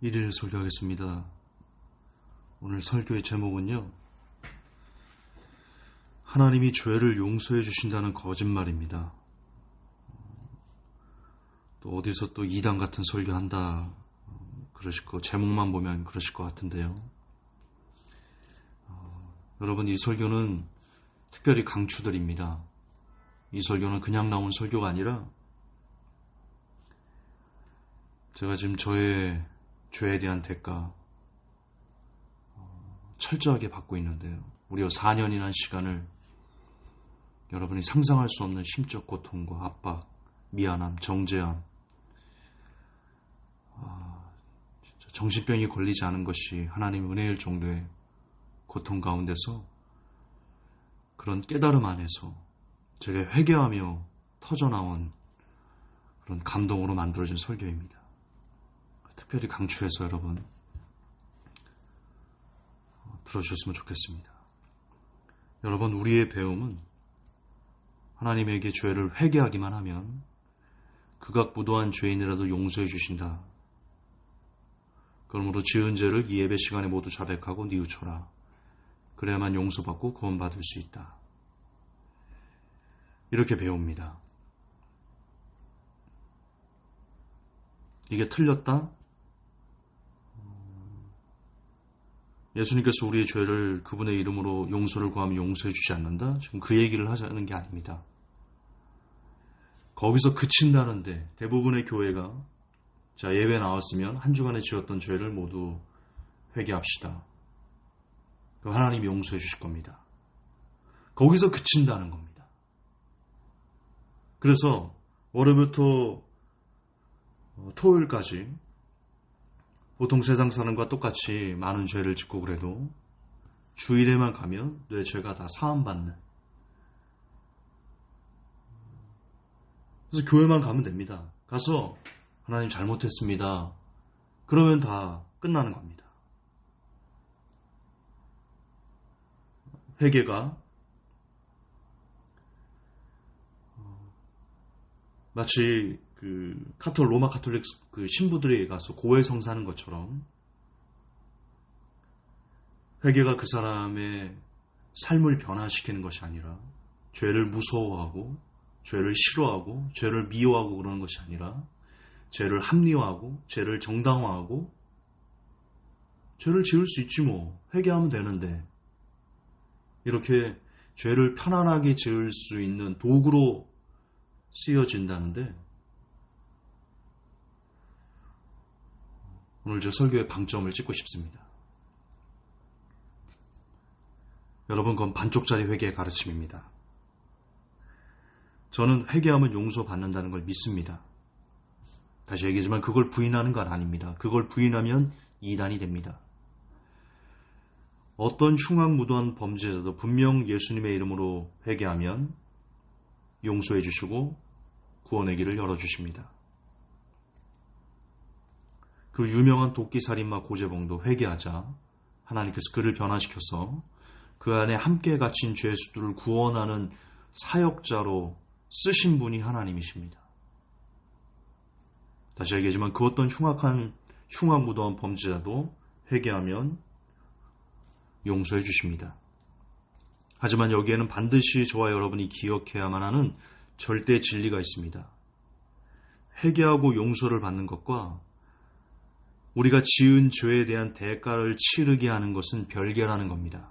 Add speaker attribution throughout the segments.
Speaker 1: 1일 설교하겠습니다. 오늘 설교의 제목은요, 하나님이 죄를 용서해 주신다는 거짓말입니다. 또 어디서 또 이단 같은 설교한다 그러실 거, 제목만 보면 그러실 것 같은데요. 여러분, 이 설교는 특별히 강추드립니다. 이 설교는 그냥 나온 설교가 아니라 제가 지금 저의 죄에 대한 대가 철저하게 받고 있는데요. 무려 4년이라는 시간을 여러분이 상상할 수 없는 심적 고통과 압박, 미안함, 정죄함, 진짜 정신병이 걸리지 않은 것이 하나님의 은혜일 정도의 고통 가운데서 그런 깨달음 안에서 제가 회개하며 터져나온 그런 감동으로 만들어진 설교입니다. 특별히 강추해서 여러분 들어주셨으면 좋겠습니다. 여러분, 우리의 배움은 하나님에게 죄를 회개하기만 하면 극악무도한 죄인이라도 용서해 주신다. 그러므로 지은 죄를 이 예배 시간에 모두 자백하고 뉘우쳐라. 그래야만 용서받고 구원받을 수 있다. 이렇게 배웁니다. 이게 틀렸다? 예수님께서 우리의 죄를 그분의 이름으로 용서를 구하면 용서해 주지 않는다? 지금 그 얘기를 하자는 게 아닙니다. 거기서 그친다는데 대부분의 교회가 자, 예배 나왔으면 한 주간에 지었던 죄를 모두 회개합시다. 그럼 하나님이 용서해 주실 겁니다. 거기서 그친다는 겁니다. 그래서 월요일부터 토요일까지 보통 세상 사람과 똑같이 많은 죄를 짓고 그래도 주일에만 가면 내 죄가 다 사함받는, 그래서 교회만 가면 됩니다. 가서 하나님 잘못했습니다. 그러면 다 끝나는 겁니다. 회개가 마치 로마 가톨릭 신부들에게 가서 고해 성사하는 것처럼 회개가 그 사람의 삶을 변화시키는 것이 아니라 죄를 무서워하고 죄를 싫어하고 죄를 미워하고 그러는 것이 아니라 죄를 합리화하고 죄를 정당화하고 죄를 지을 수 있지 뭐 회개하면 되는데 이렇게 죄를 편안하게 지을 수 있는 도구로 쓰여진다는데 오늘 저 설교의 방점을 찍고 싶습니다. 여러분, 그건 반쪽짜리 회개의 가르침입니다. 저는 회개하면 용서받는다는 걸 믿습니다. 다시 얘기하지만 그걸 부인하는 건 아닙니다. 그걸 부인하면 이단이 됩니다. 어떤 흉악무도한 범죄자도 분명 예수님의 이름으로 회개하면 용서해 주시고 구원의 길을 열어주십니다. 그 유명한 도끼살인마 고재봉도 회개하자 하나님께서 그를 변화시켜서 그 안에 함께 갇힌 죄수들을 구원하는 사역자로 쓰신 분이 하나님이십니다. 다시 얘기하지만 그 어떤 흉악무도한 범죄자도 회개하면 용서해 주십니다. 하지만 여기에는 반드시 저와 여러분이 기억해야만 하는 절대 진리가 있습니다. 회개하고 용서를 받는 것과 우리가 지은 죄에 대한 대가를 치르게 하는 것은 별개라는 겁니다.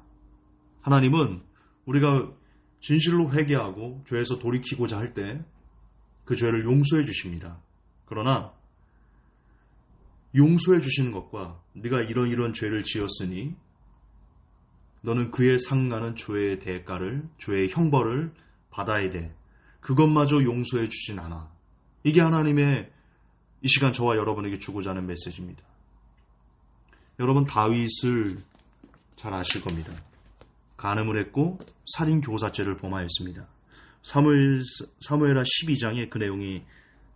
Speaker 1: 하나님은 우리가 진실로 회개하고 죄에서 돌이키고자 할 때 그 죄를 용서해 주십니다. 그러나 용서해 주시는 것과 네가 이런 죄를 지었으니 너는 그에 상응하는 죄의 대가를, 죄의 형벌을 받아야 돼. 그것마저 용서해 주진 않아. 이게 하나님의 이 시간 저와 여러분에게 주고자 하는 메시지입니다. 여러분, 다윗을 잘 아실 겁니다. 간음을 했고 살인교사죄를 범하였습니다. 사무엘하 12장에 그 내용이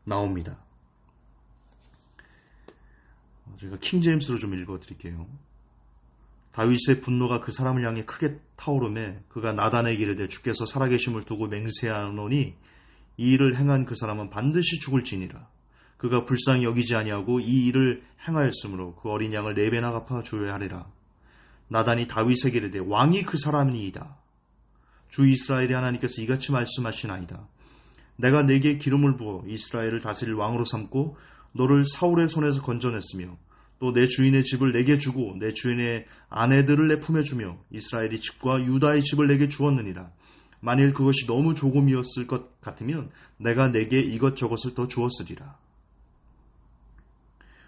Speaker 1: 나옵니다. 제가 킹제임스로 좀 읽어드릴게요. 다윗의 분노가 그 사람을 향해 크게 타오르매 그가 나단에게 이르되 주께서 살아계심을 두고 맹세하노니 이 일을 행한 그 사람은 반드시 죽을지니라. 그가 불쌍히 여기지 아니하고 이 일을 행하였으므로 그 어린 양을 4배나 갚아 주어야 하리라. 나단이 다윗에게 이르되 왕이 그 사람이니이다. 주 이스라엘의 하나님께서 이같이 말씀하시나이다. 내가 네게 기름을 부어 이스라엘을 다스릴 왕으로 삼고 너를 사울의 손에서 건져냈으며 또 내 주인의 집을 내게 주고 내 주인의 아내들을 내 품에 주며 이스라엘의 집과 유다의 집을 내게 주었느니라. 만일 그것이 너무 조금이었을 것 같으면 내가 내게 이것저것을 더 주었으리라.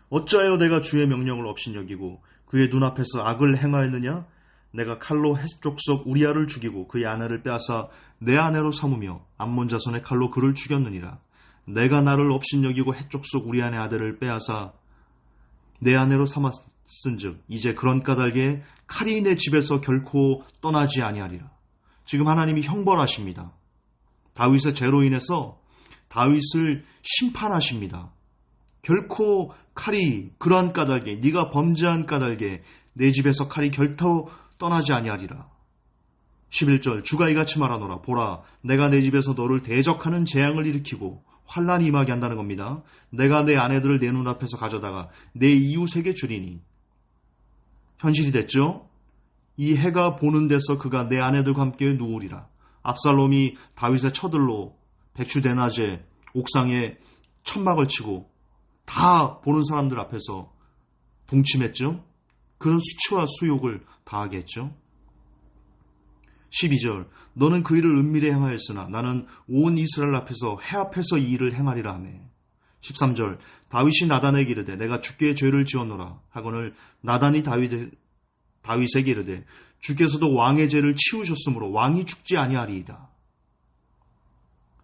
Speaker 1: 어찌하여 내가 주의 명령을 업신여기고 그의 눈앞에서 악을 행하였느냐? 내가 칼로 헷 족속 우리아를 죽이고 그의 아내를 빼앗아 내 아내로 삼으며 암몬 자손의 칼로 그를 죽였느니라. 내가 나를 업신여기고 헷 족속 우리아의 아들을 빼앗아 내 아내로 삼았은즉 이제 그런 까닭에 칼이 내 집에서 결코 떠나지 아니하리라. 지금 하나님이 형벌하십니다. 다윗의 죄로 인해서 다윗을 심판하십니다. 결코 칼이 그러한 까닭에 네가 범죄한 까닭에 내 집에서 칼이 결코 떠나지 아니하리라. 11절 주가 이같이 말하노라. 보라 내가 내 집에서 너를 대적하는 재앙을 일으키고 환란이 임하게 한다는 겁니다. 내가 내 아내들을 내 눈앞에서 가져다가 내 이웃에게 주리니. 현실이 됐죠? 이 해가 보는 데서 그가 내 아내들과 함께 누우리라. 압살롬이 다윗의 처들로 백추대낮에 옥상에 천막을 치고 다 보는 사람들 앞에서 동침했죠. 그런 수치와 수욕을 다하게 했죠. 12절 너는 그 일을 은밀히 행하였으나 나는 온 이스라엘 앞에서 해 앞에서 이 일을 행하리라 하며 13절 다윗이 나단에게 이르되 내가 주께 죄를 지었노라 하거늘 나단이 다윗에게 이르되 주께서도 왕의 죄를 치우셨으므로 왕이 죽지 아니하리이다.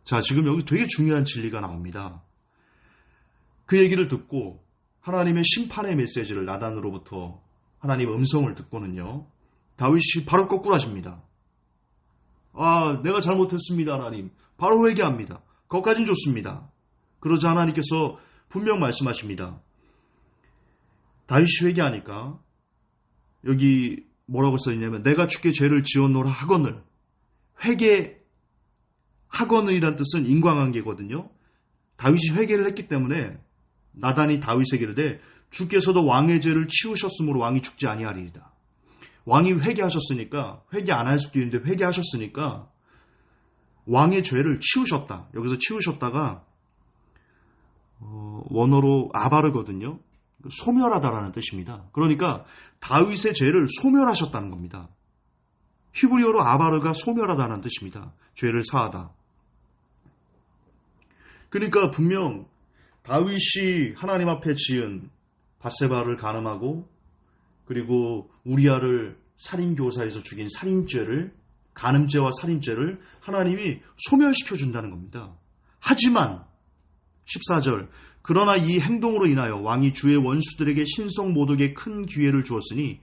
Speaker 1: 자, 지금 여기 되게 중요한 진리가 나옵니다. 그 얘기를 듣고 하나님의 심판의 메시지를 나단으로부터 하나님의 음성을 듣고는요, 다윗이 바로 거꾸라집니다. 내가 잘못했습니다, 하나님. 바로 회개합니다. 그것까진 좋습니다. 그러자 하나님께서 분명 말씀하십니다. 다윗이 회개하니까 여기 뭐라고 써있냐면 내가 주께 죄를 지었노라 하거늘. 하거늘이란 뜻은 인과관계거든요. 다윗이 회개를 했기 때문에 나단이 다윗에게 이르되 주께서도 왕의 죄를 치우셨으므로 왕이 죽지 아니하리이다. 왕이 회개하셨으니까, 회개 안 할 수도 있는데 회개하셨으니까 왕의 죄를 치우셨다. 여기서 치우셨다가 원어로 아바르거든요. 소멸하다라는 뜻입니다. 그러니까 다윗의 죄를 소멸하셨다는 겁니다. 히브리어로 아바르가 소멸하다는 뜻입니다. 죄를 사하다. 그러니까 분명 다윗이 하나님 앞에 지은 밧세바를 간음하고 그리고 우리아를 살인교사에서 죽인 살인죄를, 간음죄와 살인죄를 하나님이 소멸시켜 준다는 겁니다. 하지만 14절 그러나 이 행동으로 인하여 왕이 주의 원수들에게 신성 모독에 큰 기회를 주었으니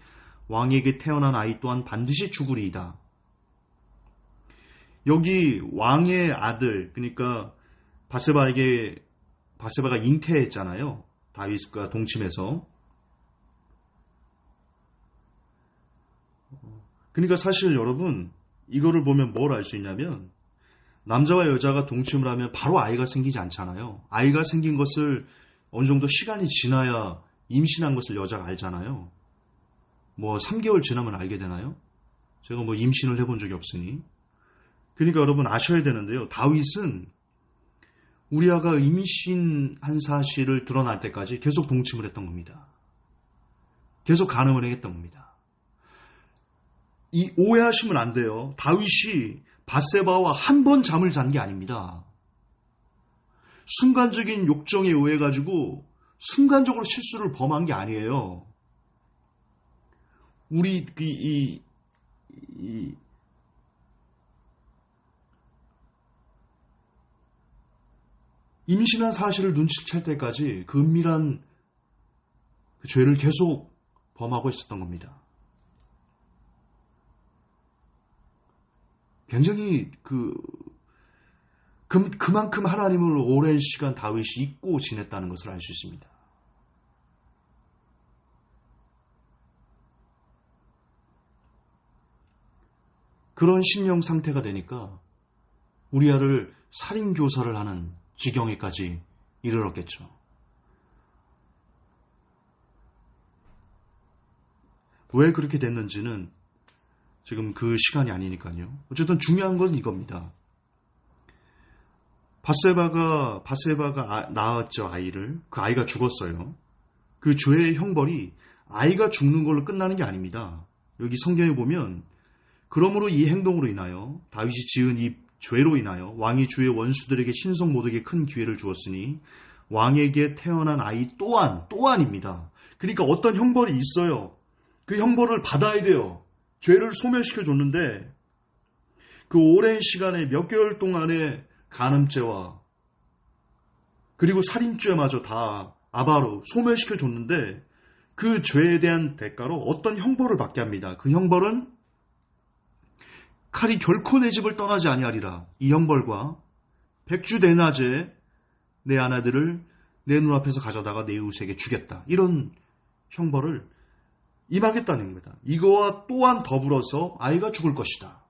Speaker 1: 왕에게 태어난 아이 또한 반드시 죽으리이다. 여기 왕의 아들, 그러니까 밧세바가 잉태했잖아요. 다윗과 동침해서. 그러니까 사실 여러분 이거를 보면 뭘 알 수 있냐면 남자와 여자가 동침을 하면 바로 아이가 생기지 않잖아요. 아이가 생긴 것을 어느 정도 시간이 지나야 임신한 것을 여자가 알잖아요. 3개월 지나면 알게 되나요? 제가 임신을 해본 적이 없으니. 그러니까 여러분 아셔야 되는데요. 다윗은 우리아가 임신한 사실을 드러날 때까지 계속 동침을 했던 겁니다. 계속 간음을 했던 겁니다. 오해하시면 안 돼요. 다윗이 밧세바와 한 번 잠을 잔 게 아닙니다. 순간적인 욕정에 의해가지고 순간적으로 실수를 범한 게 아니에요. 우리 임신한 사실을 눈치챌 때까지 그 은밀한 그 죄를 계속 범하고 있었던 겁니다. 굉장히 그만큼 하나님을 오랜 시간 다윗이 잊고 지냈다는 것을 알 수 있습니다. 그런 심령 상태가 되니까 우리아를 살인교사를 하는 지경에까지 이르렀겠죠. 왜 그렇게 됐는지는 지금 그 시간이 아니니까요. 어쨌든 중요한 건 이겁니다. 바세바가 낳았죠, 아이를. 그 아이가 죽었어요. 그 죄의 형벌이 아이가 죽는 걸로 끝나는 게 아닙니다. 여기 성경에 보면 그러므로 이 행동으로 인하여 다윗이 지은 이 죄로 인하여 왕이 주의 원수들에게 신성 모독에 큰 기회를 주었으니 왕에게 태어난 아이 또한입니다. 그러니까 어떤 형벌이 있어요. 그 형벌을 받아야 돼요. 죄를 소멸시켜줬는데 그 오랜 시간에 몇 개월 동안의 간음죄와 그리고 살인죄마저 다 아바로 소멸시켜줬는데 그 죄에 대한 대가로 어떤 형벌을 받게 합니다. 그 형벌은 칼이 결코 내 집을 떠나지 아니하리라. 이 형벌과 백주대낮에 내 아내들을 내 눈앞에서 가져다가 내 이웃에게 주겠다. 이런 형벌을 임하겠다는 겁니다. 이거와 또한 더불어서 아이가 죽을 것이다.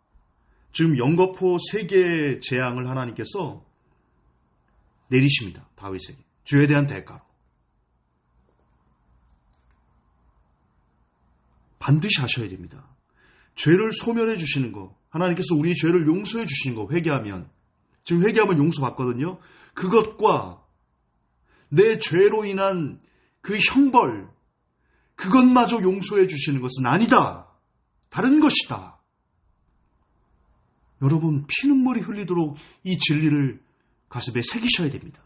Speaker 1: 지금 연거푸 3개의 재앙을 하나님께서 내리십니다. 다윗에게. 죄에 대한 대가로. 반드시 하셔야 됩니다. 죄를 소멸해 주시는 거, 하나님께서 우리의 죄를 용서해 주시는 거, 회개하면. 지금 회개하면 용서받거든요. 그것과 내 죄로 인한 그 형벌, 그것마저 용서해 주시는 것은 아니다. 다른 것이다. 여러분, 피눈물이 흘리도록 이 진리를 가슴에 새기셔야 됩니다.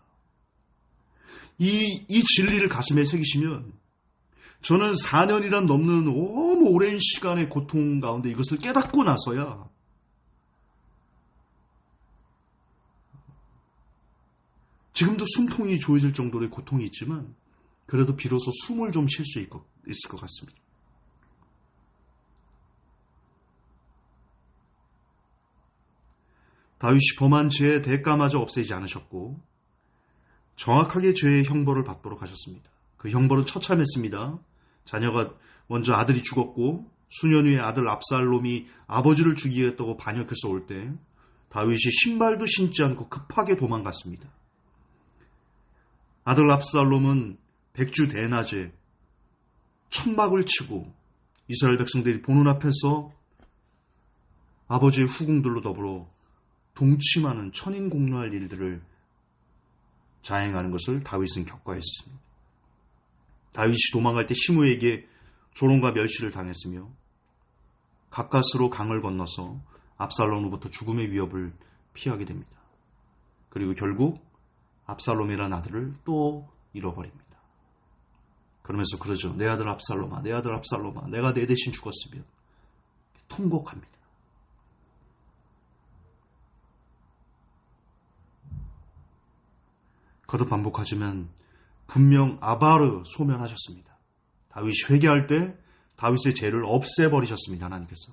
Speaker 1: 이 진리를 가슴에 새기시면 저는 4년이란 넘는 너무 오랜 시간의 고통 가운데 이것을 깨닫고 나서야 지금도 숨통이 조여질 정도의 고통이 있지만 그래도 비로소 숨을 좀 쉴 수 있을 것 같습니다. 다윗이 범한 죄의 대가마저 없애지 않으셨고 정확하게 죄의 형벌을 받도록 하셨습니다. 그 형벌은 처참했습니다. 자녀가 먼저 아들이 죽었고 수년 후에 아들 압살롬이 아버지를 죽이겠다고 반역해서 올 때 다윗이 신발도 신지 않고 급하게 도망갔습니다. 아들 압살롬은 백주 대낮에 천막을 치고 이스라엘 백성들이 보는 앞에서 아버지의 후궁들로 더불어 동침하는 천인공노할 일들을 자행하는 것을 다윗은 겪어했습니다. 다윗이 도망갈 때 시므에게 조롱과 멸시를 당했으며 가까스로 강을 건너서 압살롬으로부터 죽음의 위협을 피하게 됩니다. 그리고 결국 압살롬이라는 아들을 또 잃어버립니다. 그러면서 그러죠. 내 아들 압살롬아, 내 아들 압살롬아, 내가 내 대신 죽었으면. 통곡합니다. 거듭 반복하지만 분명 아바르 소멸하셨습니다. 다윗이 회개할 때 다윗의 죄를 없애버리셨습니다. 하나님께서.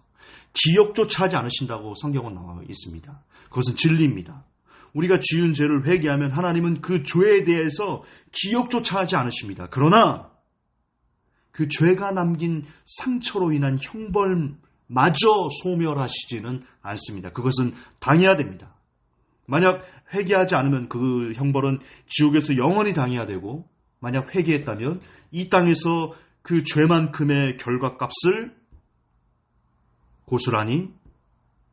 Speaker 1: 기억조차 하지 않으신다고 성경은 나와 있습니다. 그것은 진리입니다. 우리가 지은 죄를 회개하면 하나님은 그 죄에 대해서 기억조차 하지 않으십니다. 그러나 그 죄가 남긴 상처로 인한 형벌마저 소멸하시지는 않습니다. 그것은 당해야 됩니다. 만약 회개하지 않으면 그 형벌은 지옥에서 영원히 당해야 되고 만약 회개했다면 이 땅에서 그 죄만큼의 결과값을 고스란히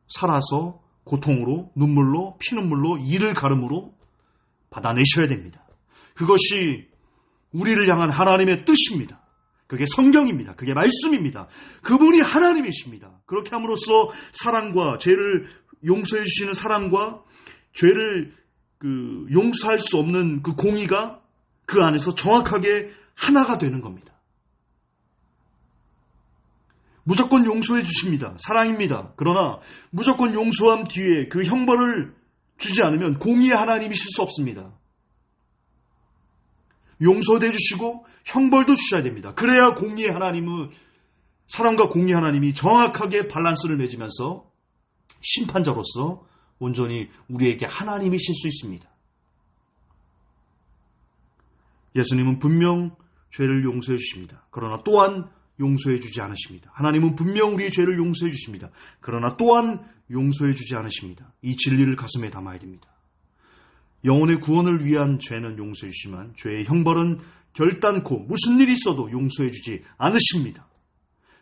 Speaker 1: 살아서 고통으로 눈물로 피눈물로 이를 가름으로 받아내셔야 됩니다. 그것이 우리를 향한 하나님의 뜻입니다. 그게 성경입니다. 그게 말씀입니다. 그분이 하나님이십니다. 그렇게 함으로써 사랑과 죄를 용서해 주시는 사랑과 죄를 용서할 수 없는 그 공의가 그 안에서 정확하게 하나가 되는 겁니다. 무조건 용서해 주십니다. 사랑입니다. 그러나 무조건 용서한 뒤에 그 형벌을 주지 않으면 공의의 하나님이실 수 없습니다. 용서도 해주시고 형벌도 주셔야 됩니다. 그래야 공의의 하나님은 사랑과 공의의 하나님이 정확하게 밸런스를 맺으면서 심판자로서 온전히 우리에게 하나님이실 수 있습니다. 예수님은 분명 죄를 용서해 주십니다. 그러나 또한 용서해 주지 않으십니다. 하나님은 분명 우리의 죄를 용서해 주십니다. 그러나 또한 용서해 주지 않으십니다. 이 진리를 가슴에 담아야 됩니다. 영혼의 구원을 위한 죄는 용서해 주시지만 죄의 형벌은 결단코 무슨 일이 있어도 용서해 주지 않으십니다.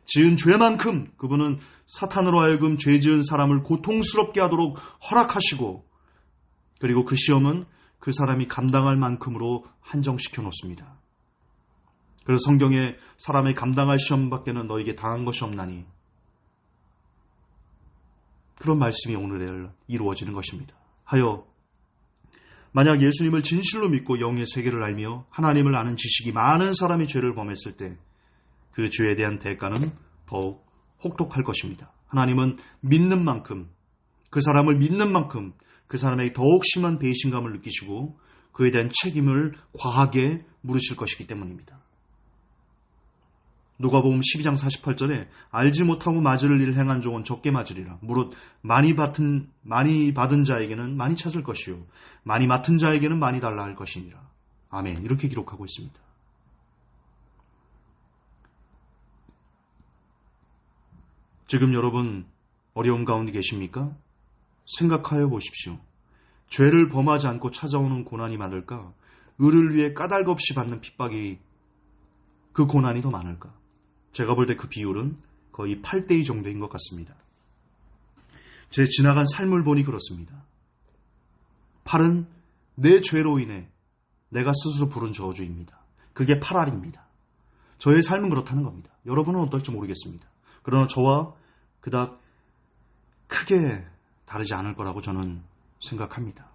Speaker 1: 지은 죄만큼 그분은 사탄으로 하여금 죄 지은 사람을 고통스럽게 하도록 허락하시고, 그리고 그 시험은 그 사람이 감당할 만큼으로 한정시켜 놓습니다. 그래서 성경에 사람이 감당할 시험밖에는 너에게 당한 것이 없나니, 그런 말씀이 오늘 이루어지는 것입니다. 하여 만약 예수님을 진실로 믿고 영의 세계를 알며 하나님을 아는 지식이 많은 사람이 죄를 범했을 때 그 죄에 대한 대가는 더욱 혹독할 것입니다. 하나님은 믿는 만큼, 그 사람을 믿는 만큼 그 사람에게 더욱 심한 배신감을 느끼시고 그에 대한 책임을 과하게 물으실 것이기 때문입니다. 누가복음 12장 48절에 알지 못하고 맞을 일을 행한 종은 적게 맞으리라. 무릇 많이 받은 자에게는 많이 찾을 것이요 많이 맡은 자에게는 많이 달라 할 것이니라. 아멘. 이렇게 기록하고 있습니다. 지금 여러분 어려움 가운데 계십니까? 생각하여 보십시오. 죄를 범하지 않고 찾아오는 고난이 많을까? 의를 위해 까닭없이 받는 핍박이, 그 고난이 더 많을까? 제가 볼 때 그 비율은 거의 8대2 정도인 것 같습니다. 제 지나간 삶을 보니 그렇습니다. 8은 내 죄로 인해 내가 스스로 부른 저주입니다. 그게 8알입니다. 저의 삶은 그렇다는 겁니다. 여러분은 어떨지 모르겠습니다. 그러나 저와 그닥 크게 다르지 않을 거라고 저는 생각합니다.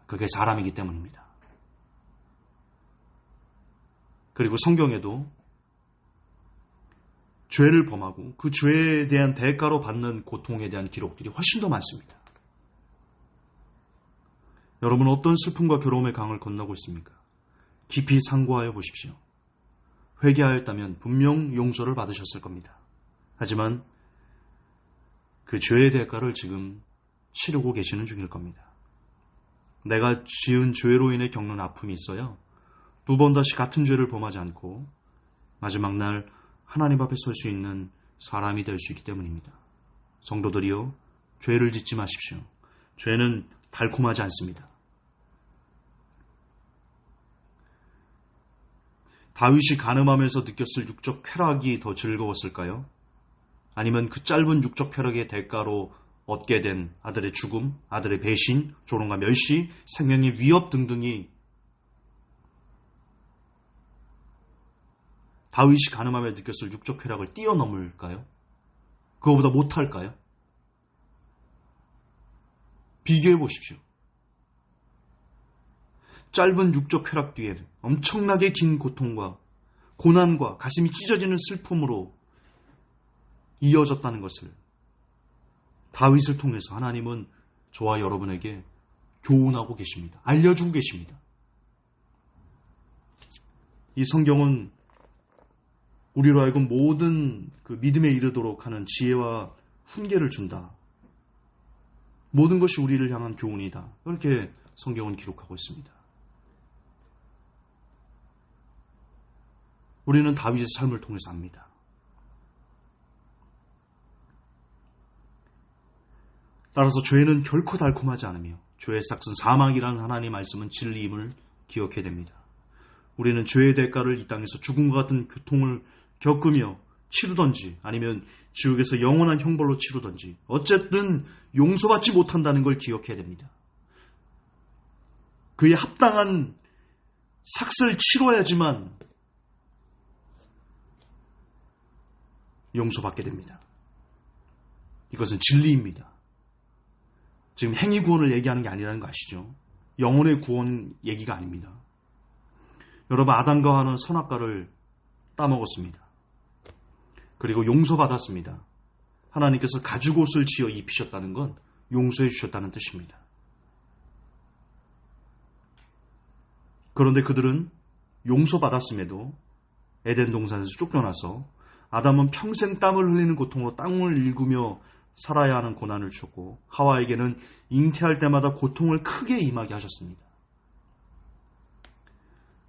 Speaker 1: 그게 사람이기 때문입니다. 그리고 성경에도 죄를 범하고 그 죄에 대한 대가로 받는 고통에 대한 기록들이 훨씬 더 많습니다. 여러분 어떤 슬픔과 괴로움의 강을 건너고 있습니까? 깊이 상고하여 보십시오. 회개하였다면 분명 용서를 받으셨을 겁니다. 하지만 그 죄의 대가를 지금 치르고 계시는 중일 겁니다. 내가 지은 죄로 인해 겪는 아픔이 있어야 두 번 다시 같은 죄를 범하지 않고 마지막 날 하나님 앞에 설 수 있는 사람이 될 수 있기 때문입니다. 성도들이여, 죄를 짓지 마십시오. 죄는 달콤하지 않습니다. 다윗이 간음하면서 느꼈을 육적 쾌락이 더 즐거웠을까요? 아니면 그 짧은 육적 쾌락의 대가로 얻게 된 아들의 죽음, 아들의 배신, 조롱과 멸시, 생명의 위협 등등이 다윗이 간음하며 느꼈을 육적 쾌락을 뛰어넘을까요? 그거보다 못할까요? 비교해 보십시오. 짧은 육적 쾌락 뒤에 엄청나게 긴 고통과 고난과 가슴이 찢어지는 슬픔으로 이어졌다는 것을 다윗을 통해서 하나님은 저와 여러분에게 교훈하고 계십니다. 알려주고 계십니다. 이 성경은 우리로 하여금 모든 그 믿음에 이르도록 하는 지혜와 훈계를 준다. 모든 것이 우리를 향한 교훈이다. 그렇게 성경은 기록하고 있습니다. 우리는 다윗의 삶을 통해서 압니다. 따라서 죄는 결코 달콤하지 않으며 죄의 삭은 사망이라는 하나님의 말씀은 진리임을 기억해야 됩니다. 우리는 죄의 대가를 이 땅에서 죽음과 같은 고통을 겪으며 치르던지 아니면 지옥에서 영원한 형벌로 치르던지 어쨌든 용서받지 못한다는 걸 기억해야 됩니다. 그에 합당한 삭을 치러야지만 용서받게 됩니다. 이것은 진리입니다. 지금 행위 구원을 얘기하는 게 아니라는 거 아시죠? 영혼의 구원 얘기가 아닙니다. 여러분 아담과 하와는 선악과를 따먹었습니다. 그리고 용서받았습니다. 하나님께서 가죽옷을 지어 입히셨다는 건 용서해 주셨다는 뜻입니다. 그런데 그들은 용서받았음에도 에덴 동산에서 쫓겨나서 아담은 평생 땀을 흘리는 고통으로 땅을 일구며 살아야 하는 고난을 주셨고 하와에게는 잉태할 때마다 고통을 크게 임하게 하셨습니다.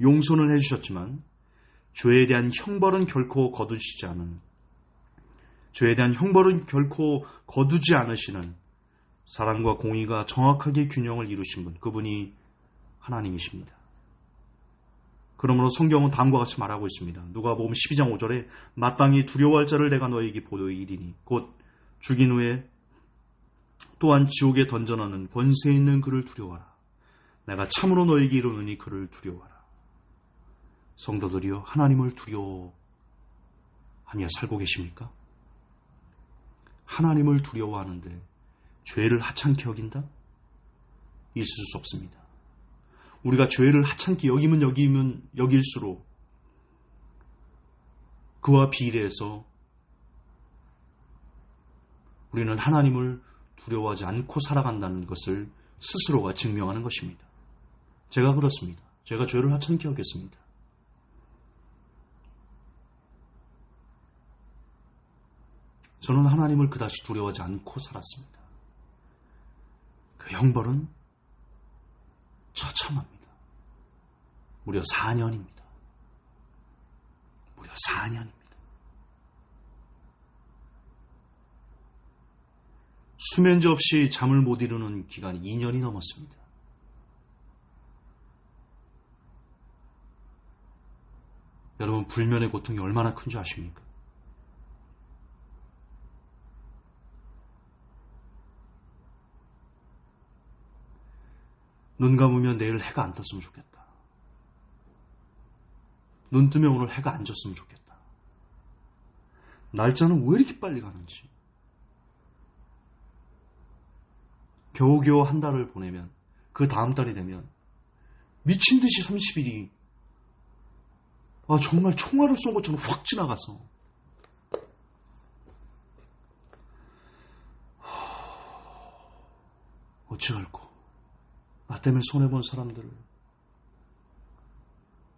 Speaker 1: 용서는 해주셨지만 죄에 대한 형벌은 결코 거두지 않으시는 사랑과 공의가 정확하게 균형을 이루신 분, 그분이 하나님이십니다. 그러므로 성경은 다음과 같이 말하고 있습니다. 누가복음 12장 5절에 마땅히 두려워할 자를 내가 너에게 보이리니 곧 죽인 후에 또한 지옥에 던져넣는 권세 있는 그를 두려워하라. 내가 참으로 너에게 이르노니 그를 두려워하라. 성도들이여, 하나님을 두려워하며 살고 계십니까? 하나님을 두려워하는데 죄를 하찮게 여긴다? 있을 수 없습니다. 우리가 죄를 하찮게 여기면 여길수록 그와 비례해서 우리는 하나님을 두려워하지 않고 살아간다는 것을 스스로가 증명하는 것입니다. 제가 그렇습니다. 제가 죄를 하찮게 여겼습니다. 저는 하나님을 그다지 두려워하지 않고 살았습니다. 그 형벌은 처참합니다. 무려 4년입니다. 무려 4년입니다. 수면제 없이 잠을 못 이루는 기간이 2년이 넘었습니다. 여러분, 불면의 고통이 얼마나 큰 줄 아십니까? 눈 감으면 내일 해가 안 떴으면 좋겠다. 눈 뜨면 오늘 해가 안 졌으면 좋겠다. 날짜는 왜 이렇게 빨리 가는지. 겨우겨우 한 달을 보내면 그 다음 달이 되면 미친 듯이 30일이 정말 총알을 쏜 것처럼 확 지나가서 어찌할꼬. 나 때문에 손해본 사람들을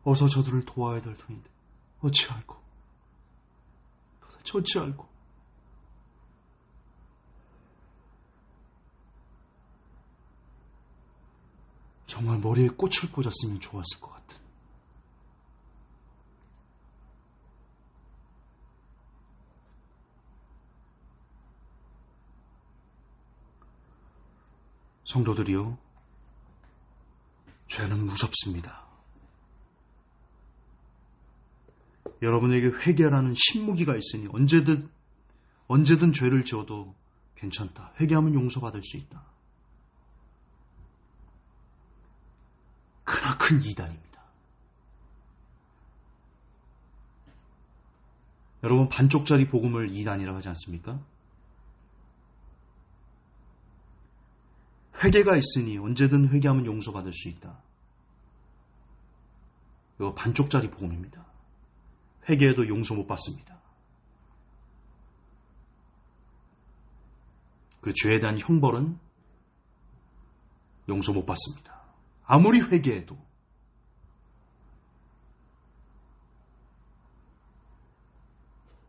Speaker 1: 어서 저들을 도와야 될 터인데 어찌할꼬. 도대체 어찌할꼬. 정말 머리에 꽃을 꽂았으면 좋았을 것 같은. 성도들이요, 죄는 무섭습니다. 여러분에게 회개라는 신무기가 있으니 언제든 죄를 지어도 괜찮다. 회개하면 용서받을 수 있다. 크나큰 이단입니다. 여러분, 반쪽짜리 복음을 이단이라고 하지 않습니까? 회개가 있으니 언제든 회개하면 용서받을 수 있다. 이거 반쪽짜리 복음입니다. 회개해도 용서 못 받습니다. 그 죄에 대한 형벌은 용서 못 받습니다. 아무리 회개해도.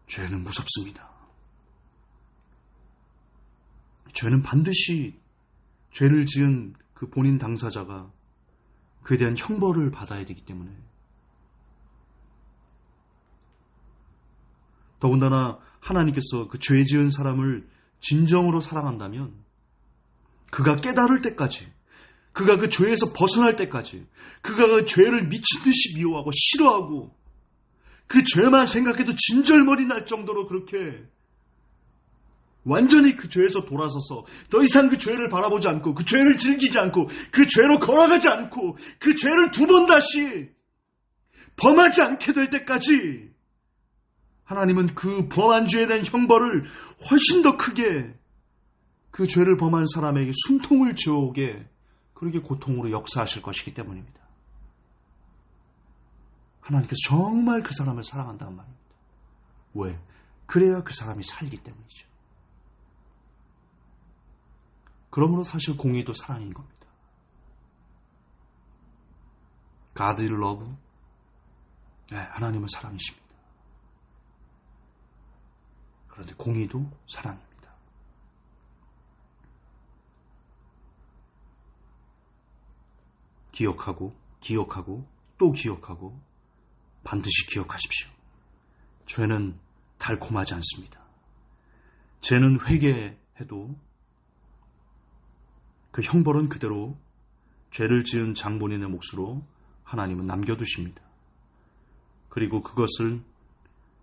Speaker 1: 죄는 무섭습니다. 죄는 반드시 죄를 지은 그 본인 당사자가 그에 대한 형벌을 받아야 되기 때문에, 더군다나 하나님께서 그 죄 지은 사람을 진정으로 사랑한다면 그가 깨달을 때까지, 그가 그 죄에서 벗어날 때까지, 그가 그 죄를 미친 듯이 미워하고 싫어하고 그 죄만 생각해도 진절머리 날 정도로 그렇게 완전히 그 죄에서 돌아서서 더 이상 그 죄를 바라보지 않고 그 죄를 즐기지 않고 그 죄로 걸어가지 않고 그 죄를 두 번 다시 범하지 않게 될 때까지 하나님은 그 범한 죄에 대한 형벌을 훨씬 더 크게 그 죄를 범한 사람에게 숨통을 지어오게 그렇게 고통으로 역사하실 것이기 때문입니다. 하나님께서 정말 그 사람을 사랑한다는 말입니다. 왜? 그래야 그 사람이 살기 때문이죠. 그러므로 사실 공의도 사랑인 겁니다. God is love. 네, 하나님은 사랑이십니다. 그런데 공의도 사랑입니다. 기억하고 또 기억하고 반드시 기억하십시오. 죄는 달콤하지 않습니다. 죄는 회개해도 그 형벌은 그대로 죄를 지은 장본인의 몫으로 하나님은 남겨두십니다. 그리고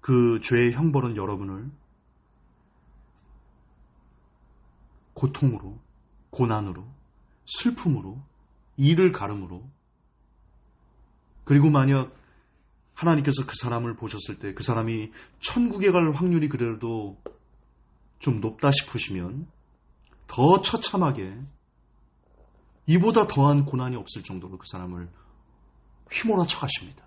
Speaker 1: 그 죄의 형벌은 여러분을 고통으로, 고난으로, 슬픔으로, 이를 가름으로, 그리고 만약 하나님께서 그 사람을 보셨을 때 그 사람이 천국에 갈 확률이 그래도 좀 높다 싶으시면 더 처참하게 이보다 더한 고난이 없을 정도로 그 사람을 휘몰아쳐 가십니다.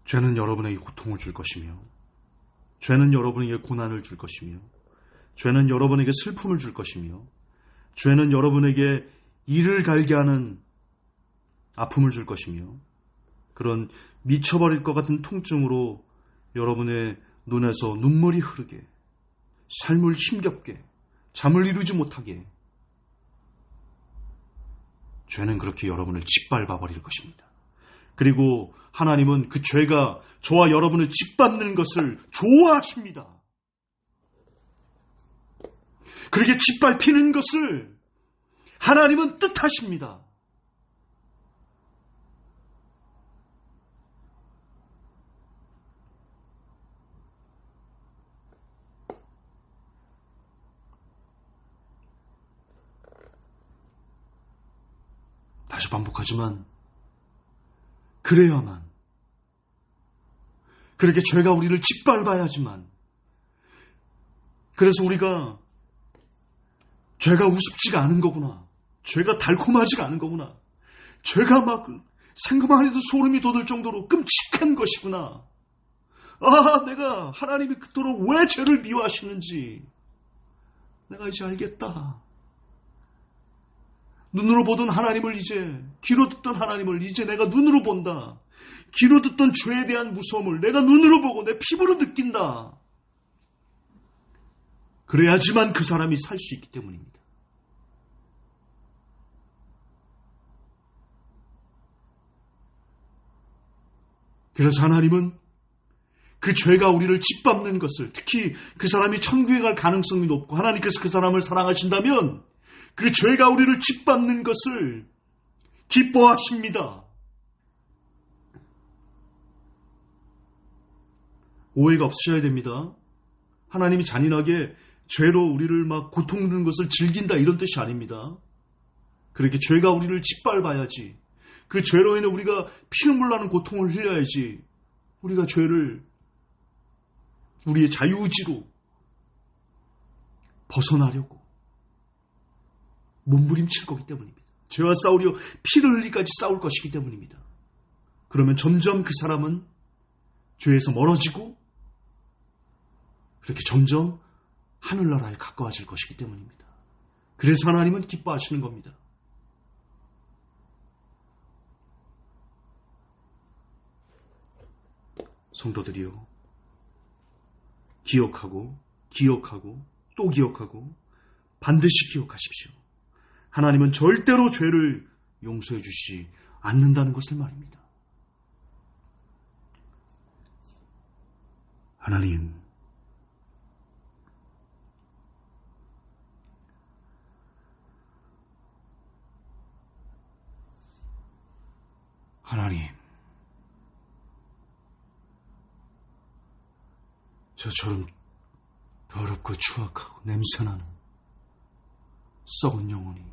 Speaker 1: 죄는 여러분에게 고통을 줄 것이며, 죄는 여러분에게 고난을 줄 것이며, 죄는 여러분에게 슬픔을 줄 것이며, 죄는 여러분에게 이를 갈게 하는 아픔을 줄 것이며, 그런 미쳐버릴 것 같은 통증으로 여러분의 눈에서 눈물이 흐르게, 삶을 힘겹게, 잠을 이루지 못하게, 죄는 그렇게 여러분을 짓밟아 버릴 것입니다. 그리고 하나님은 그 죄가 저와 여러분을 짓밟는 것을 좋아하십니다. 그렇게 짓밟히는 것을 하나님은 뜻하십니다. 다시 반복하지만 그래야만, 그렇게 죄가 우리를 짓밟아야지만, 그래서 우리가 죄가 우습지가 않은 거구나, 죄가 달콤하지가 않은 거구나, 죄가 막 생각만 해도 소름이 돋을 정도로 끔찍한 것이구나, 내가 하나님이 그토록 왜 죄를 미워하시는지 내가 이제 알겠다. 눈으로 보던 하나님을 이제, 귀로 듣던 하나님을 이제 내가 눈으로 본다. 귀로 듣던 죄에 대한 무서움을 내가 눈으로 보고 내 피부로 느낀다. 그래야지만 그 사람이 살 수 있기 때문입니다. 그래서 하나님은 그 죄가 우리를 짓밟는 것을, 특히 그 사람이 천국에 갈 가능성이 높고 하나님께서 그 사람을 사랑하신다면 그 죄가 우리를 짓밟는 것을 기뻐하십니다. 오해가 없으셔야 됩니다. 하나님이 잔인하게 죄로 우리를 막 고통 주는 것을 즐긴다 이런 뜻이 아닙니다. 그렇게 죄가 우리를 짓밟아야지, 그 죄로 인해 우리가 피눈물 나는 고통을 흘려야지 우리가 죄를 우리의 자유의지로 벗어나려고 몸부림칠 거기 때문입니다. 죄와 싸우려 피를 흘리까지 싸울 것이기 때문입니다. 그러면 점점 그 사람은 죄에서 멀어지고 그렇게 점점 하늘나라에 가까워질 것이기 때문입니다. 그래서 하나님은 기뻐하시는 겁니다. 성도들이요, 기억하고 또 기억하고 반드시 기억하십시오. 하나님은 절대로 죄를 용서해 주시 않는다는 것을 말입니다. 하나님, 저처럼 더럽고 추악하고 냄새나는 썩은 영혼이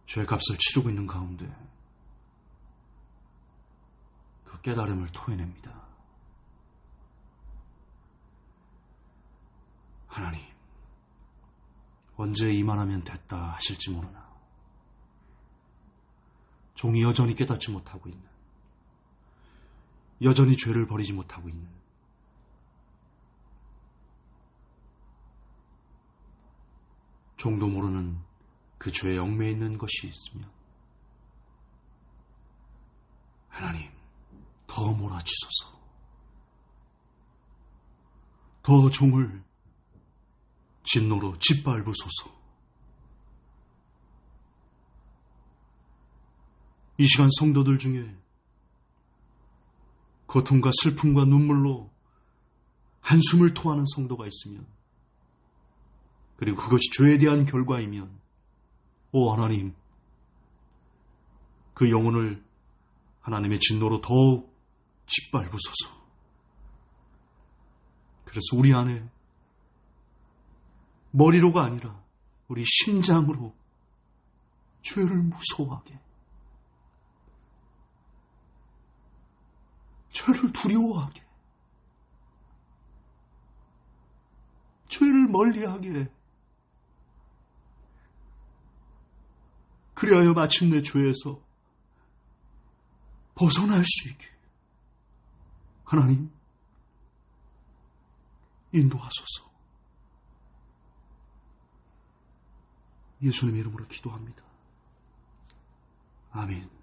Speaker 1: 죄값을 치르고 있는 가운데 그 깨달음을 토해냅니다. 하나님, 언제 이만하면 됐다 하실지 모르나 종이 여전히 깨닫지 못하고 있는, 여전히 죄를 버리지 못하고 있는, 종도 모르는 그 죄에 얽매여 있는 것이 있으며, 하나님, 더 몰아치소서. 더 종을 진노로 짓밟으소서. 이 시간 성도들 중에 고통과 슬픔과 눈물로 한숨을 토하는 성도가 있으면, 그리고 그것이 죄에 대한 결과이면, 오 하나님, 그 영혼을 하나님의 진노로 더욱 짓밟으소서. 그래서 우리 안에 머리로가 아니라 우리 심장으로 죄를 무서워하게, 죄를 두려워하게, 죄를 멀리하게, 그리하여 마침내 죄에서 벗어날 수 있게 하나님 인도하소서. 예수님의 이름으로 기도합니다. 아멘.